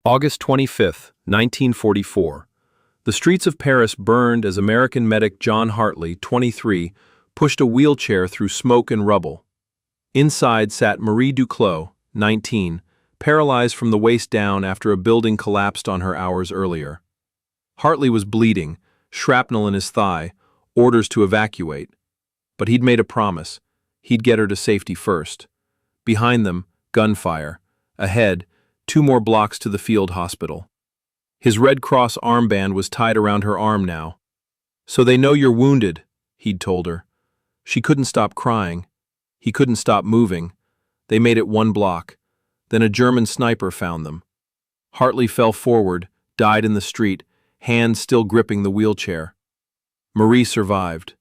August 25, 1944. The streets of Paris burned as American medic John Hartley, 23, pushed a wheelchair through smoke and rubble. Inside sat Marie Duclos, 19, paralyzed from the waist down after a building collapsed on her hours earlier. Hartley was bleeding, shrapnel in his thigh, orders to evacuate. But he'd made a promise. He'd get her to safety first. Behind them, gunfire. Ahead, 2 more blocks to the field hospital. His Red Cross armband was tied around her arm now. "So they know you're wounded," he'd told her. She couldn't stop crying. He couldn't stop moving. They made it 1 block. Then a German sniper found them. Hartley fell forward, died in the street, hands still gripping the wheelchair. Marie survived.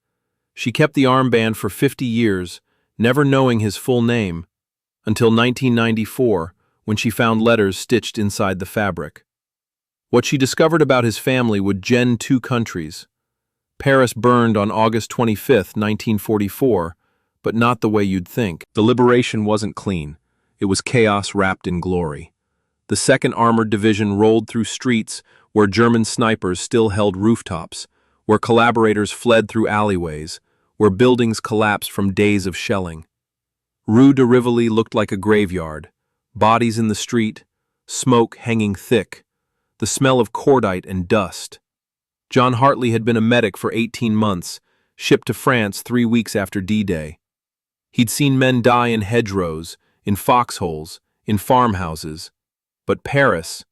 She kept the armband for 50 years, never knowing his full name, until 1994, when she found letters stitched inside the fabric. What she discovered about his family would gen 2 countries. Paris burned on August 25, 1944, but not the way you'd think. The liberation wasn't clean. It was chaos wrapped in glory. The 2nd Armored Division rolled through streets where German snipers still held rooftops, where collaborators fled through alleyways, where buildings collapsed from days of shelling. Rue de Rivoli looked like a graveyard, bodies in the street, smoke hanging thick, the smell of cordite and dust. John Hartley had been a medic for 18 months, shipped to France 3 weeks after D-Day. He'd seen men die in hedgerows, in foxholes, in farmhouses. But Paris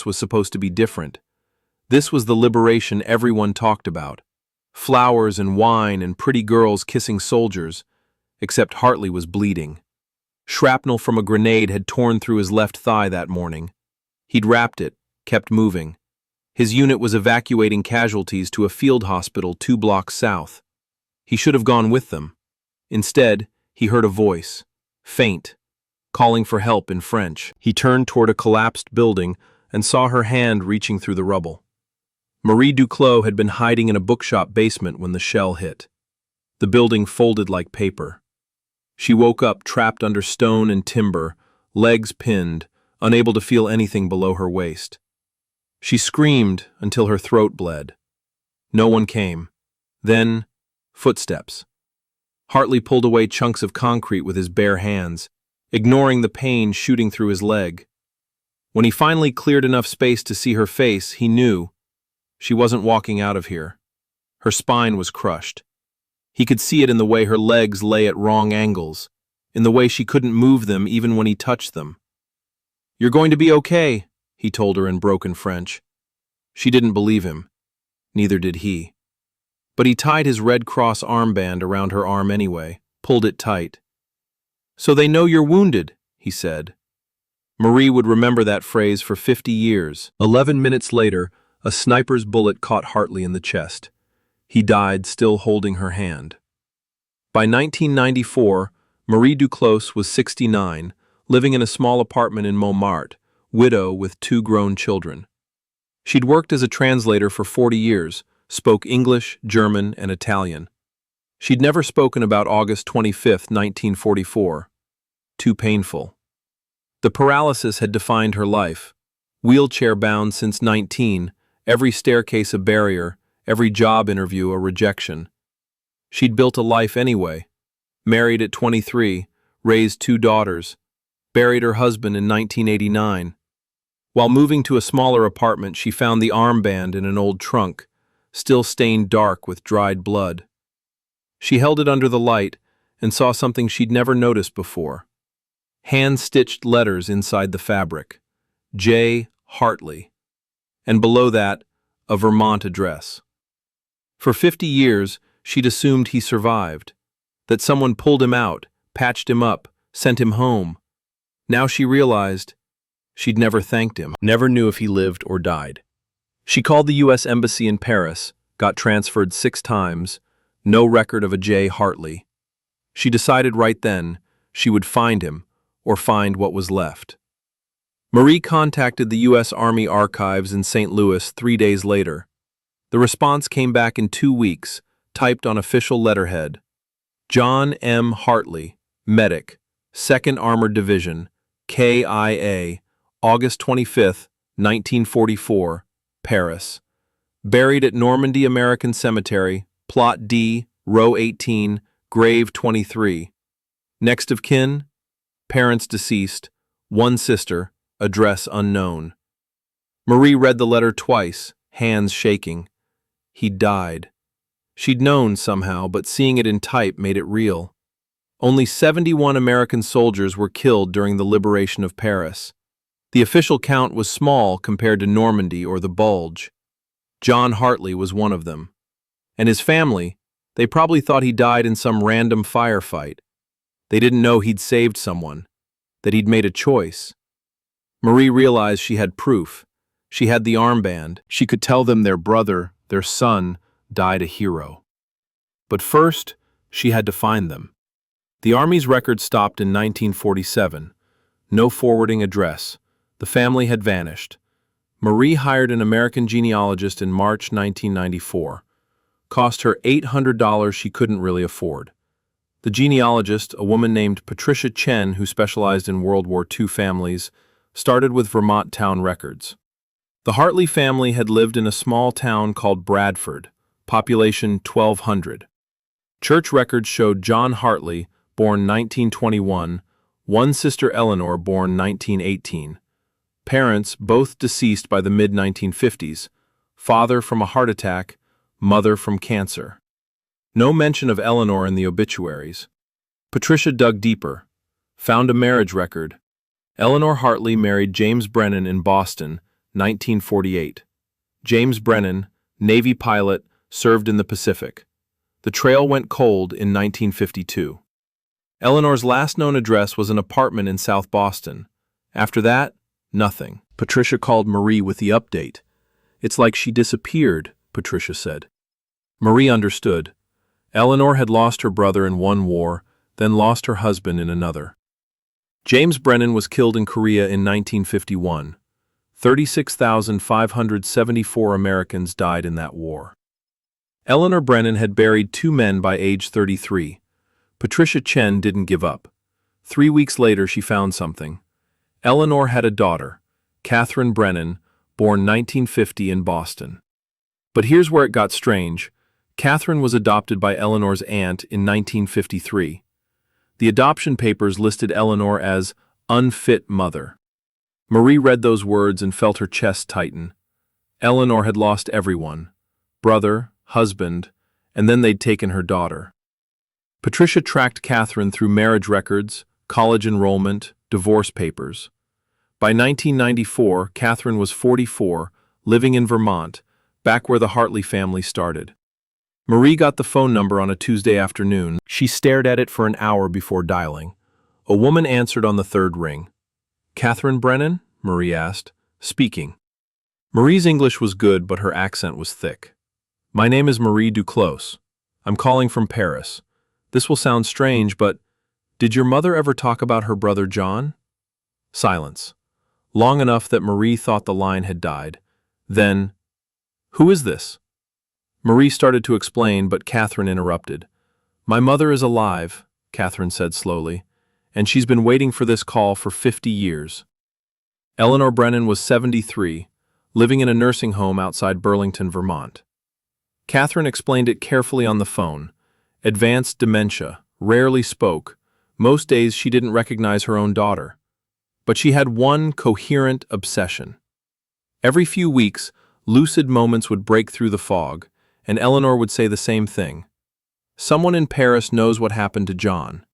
was supposed to be different. This was the liberation everyone talked about. Flowers and wine and pretty girls kissing soldiers, except Hartley was bleeding. Shrapnel from a grenade had torn through his left thigh that morning. He'd wrapped it, kept moving. His unit was evacuating casualties to a field hospital 2 blocks south. He should have gone with them. Instead, he heard a voice, faint, calling for help in French. He turned toward a collapsed building and saw her hand reaching through the rubble. Marie Duclos had been hiding in a bookshop basement when the shell hit. The building folded like paper. She woke up trapped under stone and timber, legs pinned, unable to feel anything below her waist. She screamed until her throat bled. No one came. Then, footsteps. Hartley pulled away chunks of concrete with his bare hands, ignoring the pain shooting through his leg. When he finally cleared enough space to see her face, he knew she wasn't walking out of here. Her spine was crushed. He could see it in the way her legs lay at wrong angles, in the way she couldn't move them even when he touched them. "You're going to be okay," he told her in broken French. She didn't believe him. Neither did he. But he tied his Red Cross armband around her arm anyway, pulled it tight. "So they know you're wounded," he said. Marie would remember that phrase for 50 years. 11 minutes later, a sniper's bullet caught Hartley in the chest. He died still holding her hand. By 1994, Marie Duclos was 69, living in a small apartment in Montmartre, widow with 2 grown children. She'd worked as a translator for 40 years, spoke English, German, and Italian. She'd never spoken about August 25, 1944. Too painful. The paralysis had defined her life. Wheelchair-bound since 19, every staircase a barrier, every job interview a rejection. She'd built a life anyway. Married at 23, raised 2 daughters, buried her husband in 1989. While moving to a smaller apartment, she found the armband in an old trunk, still stained dark with dried blood. She held it under the light and saw something she'd never noticed before. Hand-stitched letters inside the fabric. J. Hartley. And below that, a Vermont address. For 50 years, she'd assumed he survived, that someone pulled him out, patched him up, sent him home. Now she realized she'd never thanked him, never knew if he lived or died. She called the U.S. Embassy in Paris, got transferred 6 times, no record of a J. Hartley. She decided right then she would find him, or find what was left. Marie contacted the U.S. Army Archives in St. Louis 3 days later. The response came back in 2 weeks, typed on official letterhead. John M. Hartley, medic, 2nd Armored Division, KIA, August 25, 1944, Paris. Buried at Normandy American Cemetery, Plot D, Row 18, Grave 23. Next of kin, parents deceased, one sister, address unknown. Marie read the letter twice, hands shaking. He died. She'd known somehow, but seeing it in type made it real. Only 71 American soldiers were killed during the liberation of Paris. The official count was small compared to Normandy or the Bulge. John Hartley was one of them. And his family, they probably thought he died in some random firefight. They didn't know he'd saved someone, that he'd made a choice. Marie realized she had proof. She had the armband. She could tell them their brother, their son, died a hero. But first, she had to find them. The Army's record stopped in 1947. No forwarding address. The family had vanished. Marie hired an American genealogist in March 1994. Cost her $800 she couldn't really afford. The genealogist, a woman named Patricia Chen who specialized in World War II families, started with Vermont town records. The Hartley family had lived in a small town called Bradford, population 1,200. Church records showed John Hartley, born 1921, one sister Eleanor, born 1918. Parents, both deceased by the mid-1950s, father from a heart attack, mother from cancer. No mention of Eleanor in the obituaries. Patricia dug deeper, found a marriage record. Eleanor Hartley married James Brennan in Boston, 1948. James Brennan, Navy pilot, served in the Pacific. The trail went cold in 1952. Eleanor's last known address was an apartment in South Boston. After that, nothing. Patricia called Marie with the update. "It's like she disappeared," Patricia said. Marie understood. Eleanor had lost her brother in one war, then lost her husband in another. James Brennan was killed in Korea in 1951. 36,574 Americans died in that war. Eleanor Brennan had buried 2 men by age 33. Patricia Chen didn't give up. 3 weeks later, she found something. Eleanor had a daughter, Catherine Brennan, born 1950 in Boston. But here's where it got strange. Catherine was adopted by Eleanor's aunt in 1953. The adoption papers listed Eleanor as unfit mother. Marie read those words and felt her chest tighten. Eleanor had lost everyone, brother, husband, and then they'd taken her daughter. Patricia tracked Catherine through marriage records, college enrollment, divorce papers. By 1994, Catherine was 44, living in Vermont, back where the Hartley family started. Marie got the phone number on a Tuesday afternoon. She stared at it for an hour before dialing. A woman answered on the third ring. "Catherine Brennan?" Marie asked. "Speaking." Marie's English was good, but her accent was thick. "My name is Marie Duclos. I'm calling from Paris. This will sound strange, but did your mother ever talk about her brother John?" Silence. Long enough that Marie thought the line had died. Then, "Who is this?" Marie started to explain, but Catherine interrupted. "My mother is alive," Catherine said slowly, "and she's been waiting for this call for 50 years. Eleanor Brennan was 73, living in a nursing home outside Burlington, Vermont. Catherine explained it carefully on the phone. Advanced dementia, rarely spoke. Most days she didn't recognize her own daughter. But she had one coherent obsession. Every few weeks, lucid moments would break through the fog, and Eleanor would say the same thing. "Someone in Paris knows what happened to John."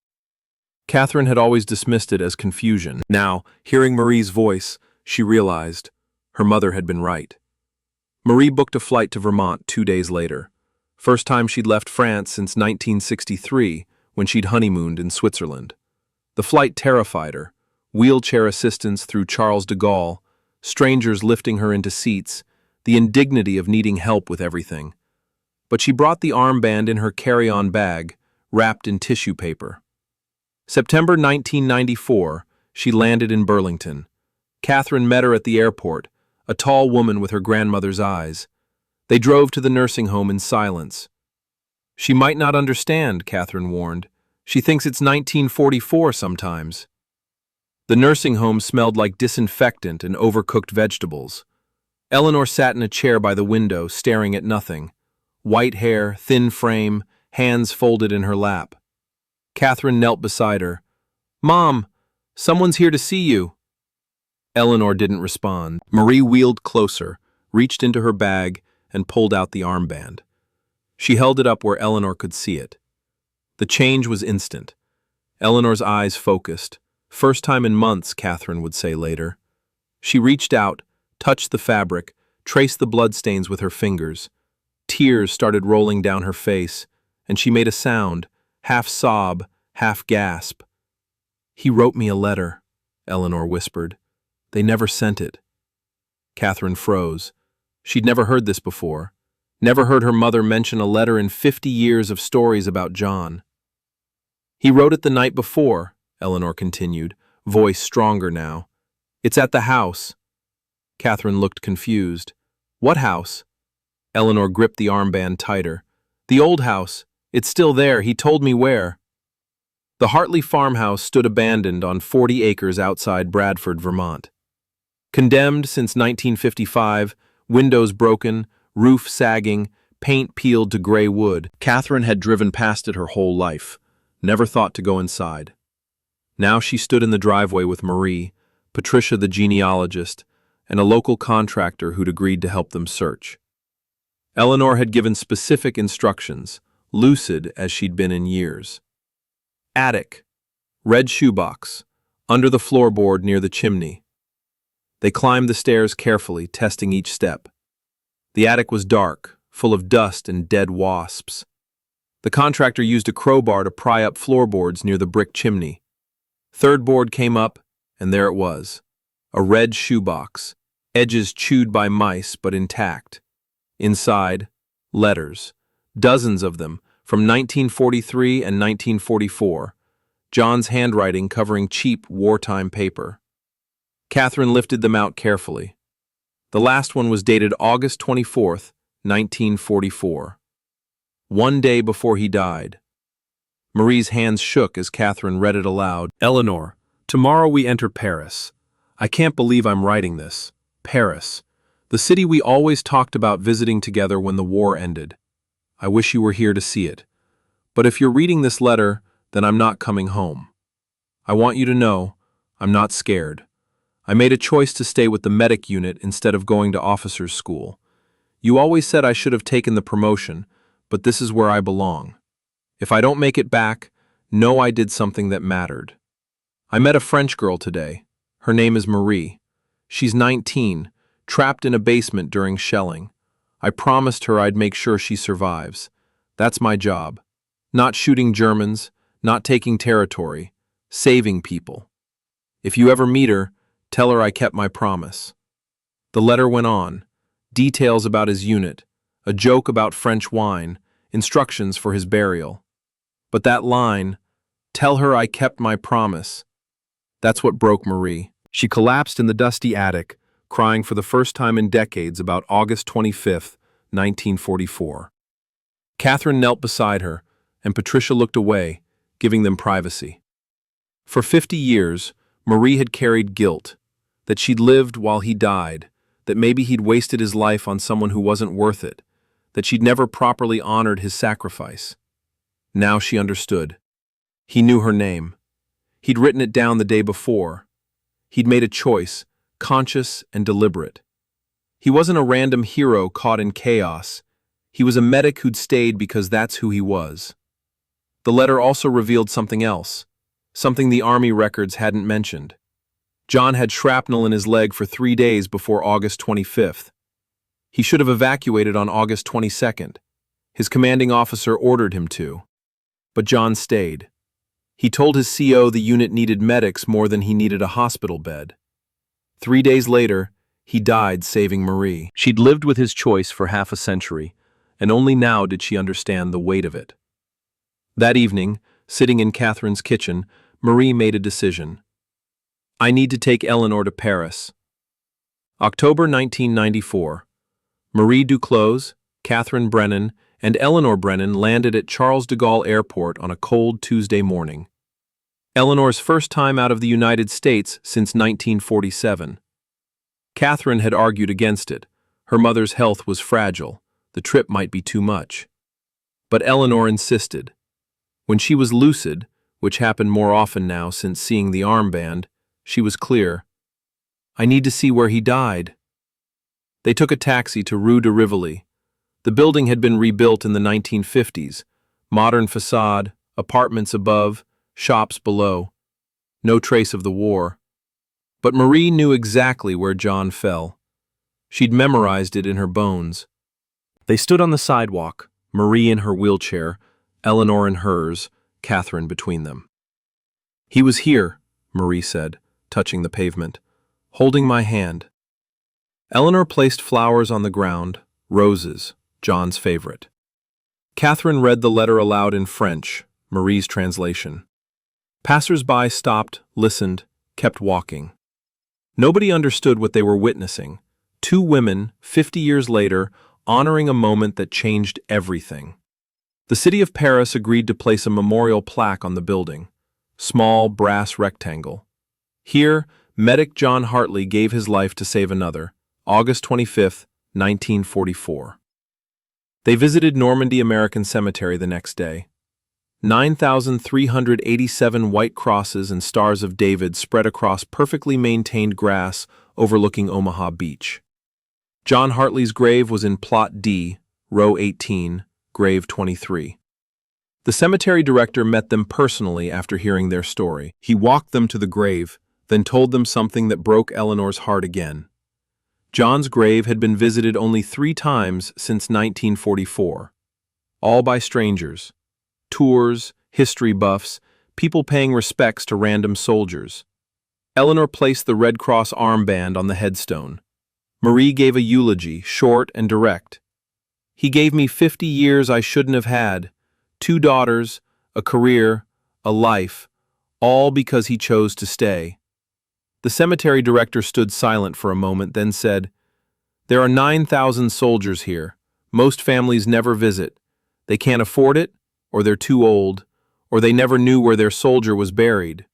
Catherine had always dismissed it as confusion. Now, hearing Marie's voice, she realized her mother had been right. Marie booked a flight to Vermont 2 days later. First time she'd left France since 1963, when she'd honeymooned in Switzerland. The flight terrified her. Wheelchair assistance through Charles de Gaulle, strangers lifting her into seats, the indignity of needing help with everything. But she brought the armband in her carry-on bag, wrapped in tissue paper. September 1994, she landed in Burlington. Catherine met her at the airport, a tall woman with her grandmother's eyes. They drove to the nursing home in silence. "She might not understand," Catherine warned. "She thinks it's 1944 sometimes." The nursing home smelled like disinfectant and overcooked vegetables. Eleanor sat in a chair by the window, staring at nothing. White hair, thin frame, hands folded in her lap. Catherine knelt beside her. "Mom, someone's here to see you." Eleanor didn't respond. Marie wheeled closer, reached into her bag, and pulled out the armband. She held it up where Eleanor could see it. The change was instant. Eleanor's eyes focused. First time in months, Catherine would say later. She reached out, touched the fabric, traced the bloodstains with her fingers. Tears started rolling down her face, and she made a sound, half sob, half gasp. "He wrote me a letter," Eleanor whispered. "They never sent it." Catherine froze. She'd never heard this before. Never heard her mother mention a letter in 50 years of stories about John. "He wrote it the night before," Eleanor continued, voice stronger now. "It's at the house." Catherine looked confused. "What house?" Eleanor gripped the armband tighter. "The old house. It's still there. He told me where." The Hartley farmhouse stood abandoned on 40 acres outside Bradford, Vermont. Condemned since 1955, windows broken, roof sagging, paint peeled to gray wood, Catherine had driven past it her whole life, never thought to go inside. Now she stood in the driveway with Marie, Patricia the genealogist, and a local contractor who'd agreed to help them search. Eleanor had given specific instructions, lucid as she'd been in years. Attic, red shoebox, under the floorboard near the chimney. They climbed the stairs carefully, testing each step. The attic was dark, full of dust and dead wasps. The contractor used a crowbar to pry up floorboards near the brick chimney. Third board came up, and there it was. A red shoebox, edges chewed by mice but intact. Inside, letters, dozens of them, from 1943 and 1944, John's handwriting covering cheap wartime paper. Catherine lifted them out carefully. The last one was dated August 24th, 1944. One day before he died. Marie's hands shook as Catherine read it aloud. "Eleanor, tomorrow we enter Paris. I can't believe I'm writing this. Paris. The city we always talked about visiting together when the war ended. I wish you were here to see it. But if you're reading this letter, then I'm not coming home. I want you to know, I'm not scared. I made a choice to stay with the medic unit instead of going to officers' school. You always said I should have taken the promotion, but this is where I belong. If I don't make it back, know I did something that mattered. I met a French girl today. Her name is Marie. She's 19, trapped in a basement during shelling. I promised her I'd make sure she survives. That's my job. Not shooting Germans, not taking territory, saving people. If you ever meet her, tell her I kept my promise." The letter went on. Details about his unit, a joke about French wine, instructions for his burial. But that line, "Tell her I kept my promise," that's what broke Marie. She collapsed in the dusty attic, crying for the first time in decades about August 25th, 1944. Catherine knelt beside her, and Patricia looked away, giving them privacy. For 50 years, Marie had carried guilt, that she'd lived while he died, that maybe he'd wasted his life on someone who wasn't worth it, that she'd never properly honored his sacrifice. Now she understood. He knew her name. He'd written it down the day before. He'd made a choice, conscious and deliberate. He wasn't a random hero caught in chaos. He was a medic who'd stayed because that's who he was. The letter also revealed something else, something the Army records hadn't mentioned. John had shrapnel in his leg for 3 days before August 25th. He should have evacuated on August 22nd. His commanding officer ordered him to. But John stayed. He told his CO the unit needed medics more than he needed a hospital bed. 3 days later, he died saving Marie. She'd lived with his choice for half a century, and only now did she understand the weight of it. That evening, sitting in Catherine's kitchen, Marie made a decision. "I need to take Eleanor to Paris." October 1994. Marie Duclos, Catherine Brennan, and Eleanor Brennan landed at Charles de Gaulle Airport on a cold Tuesday morning. Eleanor's first time out of the United States since 1947. Catherine had argued against it. Her mother's health was fragile. The trip might be too much. But Eleanor insisted. When she was lucid, which happened more often now since seeing the armband, she was clear. I need to see where he died. They took a taxi to Rue de Rivoli. The building had been rebuilt in the 1950s. Modern facade, apartments above, shops below. No trace of the war. But Marie knew exactly where John fell. She'd memorized it in her bones. They stood on the sidewalk, Marie in her wheelchair, Eleanor in hers, Catherine between them. He was here, Marie said, touching the pavement, holding my hand. Eleanor placed flowers on the ground, roses, John's favorite. Catherine read the letter aloud in French, Marie's translation. Passers-by stopped, listened, kept walking. Nobody understood what they were witnessing. Two women, 50 years later, honoring a moment that changed everything. The city of Paris agreed to place a memorial plaque on the building. Small, brass rectangle. Here, medic John Hartley gave his life to save another. August 25, 1944. They visited Normandy American Cemetery the next day. 9,387 white crosses and stars of David spread across perfectly maintained grass overlooking Omaha Beach. John Hartley's grave was in Plot D, row 18, grave 23. The cemetery director met them personally after hearing their story. He walked them to the grave, then told them something that broke Eleanor's heart again. John's grave had been visited only 3 times since 1944, all by strangers. Tours, history buffs, people paying respects to random soldiers. Eleanor placed the Red Cross armband on the headstone. Marie gave a eulogy, short and direct. He gave me 50 years I shouldn't have had, 2 daughters, a career, a life, all because he chose to stay. The cemetery director stood silent for a moment, then said, "There are 9,000 soldiers here. Most families never visit. They can't afford it, or they're too old, or they never knew where their soldier was buried."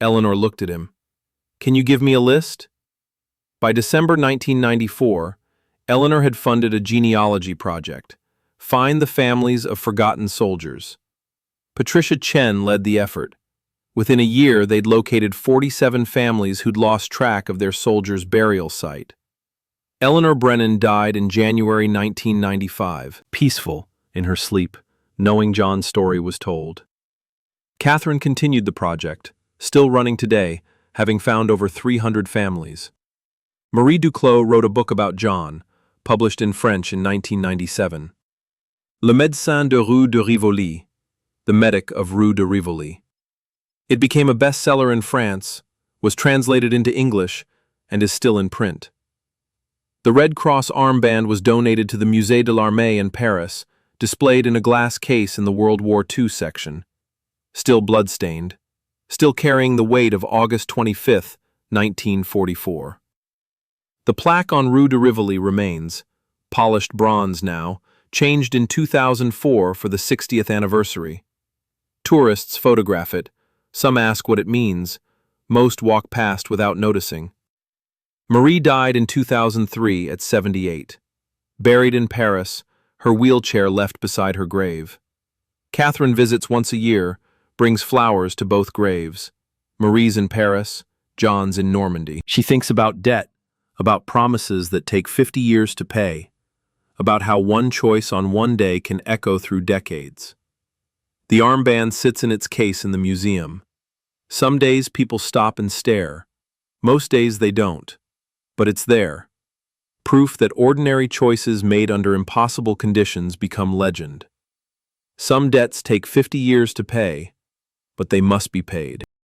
Eleanor looked at him. "Can you give me a list?" By December 1994, Eleanor had funded a genealogy project. Find the families of forgotten soldiers. Patricia Chen led the effort. Within a year, they'd located 47 families who'd lost track of their soldiers' burial site. Eleanor Brennan died in January 1995, peaceful in her sleep, knowing John's story was told. Catherine continued the project, still running today, having found over 300 families. Marie Duclos wrote a book about John, published in French in 1997. Le médecin de Rue de Rivoli, the medic of Rue de Rivoli. It became a bestseller in France, was translated into English, and is still in print. The Red Cross armband was donated to the Musée de l'Armée in Paris, displayed in a glass case in the World War II section. Still bloodstained, still carrying the weight of August 25, 1944. The plaque on Rue de Rivoli remains, polished bronze now, changed in 2004 for the 60th anniversary. Tourists photograph it. Some ask what it means. Most walk past without noticing. Marie died in 2003 at 78. Buried in Paris, her wheelchair left beside her grave. Catherine visits once a year, brings flowers to both graves. Marie's in Paris, John's in Normandy. She thinks about debt, about promises that take 50 years to pay, about how one choice on one day can echo through decades. The armband sits in its case in the museum. Some days people stop and stare. Most days they don't. But it's there. Proof that ordinary choices made under impossible conditions become legend. Some debts take 50 years to pay, but they must be paid.